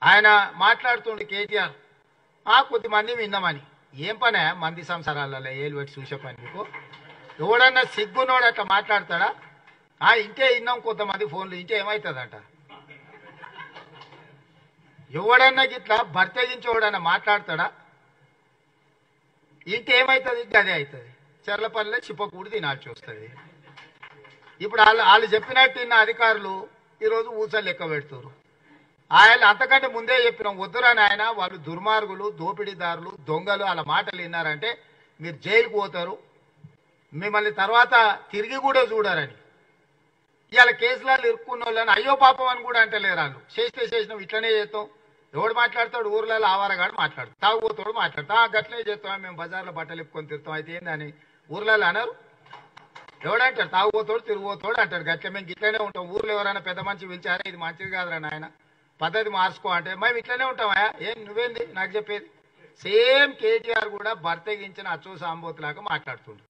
ఆయన మాట్లాడుతుండే కేటీఆర్ కొద్దిమంది విన్నామని ఏం పనే మంది సంసారాలలో ఏలు పెట్టి చూసే పని మీకు ఎవడన్నా సిగ్గునోడు అట్లా మాట్లాడతాడా ఇంటే విన్నాం కొంతమంది ఫోన్లు ఇంటే ఏమవుతుందంట ఎవడన్నా గిట్లా బర్తగించి ఎవడన్నా మాట్లాడతాడా ఇంకేమవుతుంది అదే అవుతుంది చెర్లపల్లిలో చిప్పకూడి తినాల్సి వస్తుంది ఇప్పుడు వాళ్ళు చెప్పినట్టు ఇన్న అధికారులు ఈరోజు ఊసలు లెక్క పెడుతున్నారు ఆయన అంతకంటే ముందే చెప్పినాం వద్దురని ఆయన వాళ్ళు దుర్మార్గులు దోపిడీదారులు దొంగలు వాళ్ళ మాటలు విన్నారంటే మీరు జైలుకు పోతారు మిమ్మల్ని తర్వాత తిరిగి కూడా చూడరని ఇవాళ కేసులలో ఇరుక్కున్న వాళ్ళని అయ్యో పాపం అని కూడా అంటలేరు వాళ్ళు చేసినాం ఇట్లనే చేస్తాం ఎవడు మాట్లాడతాడు ఊర్లలో ఆవారగాడు మాట్లాడు తాగుపోతాడు మాట్లాడతా గట్లనే చేస్తాం మేము బజార్లో బట్టలు ఇప్పుకొని తిరుగుతాం అయితే ఏందని ఊర్లలో అన్నారు ఎవడంటాడు తాగుపోతాడు తిరిగిపోతాడు అంటాడు గట్ల మేము ఇట్లనే ఉంటాం ఊర్లో ఎవరైనా పెద్ద మనిషి పిలిచారా ఇది మంచిది కాదురా నాయన పద్ధతి మార్చుకో అంటే మేము ఇట్లనే ఉంటామా ఏం నువ్వేంది నాకు చెప్పేది సేమ్ కేటీఆర్ కూడా బర్తగించిన అచ్చో సాంబోతులాగా మాట్లాడుతుండు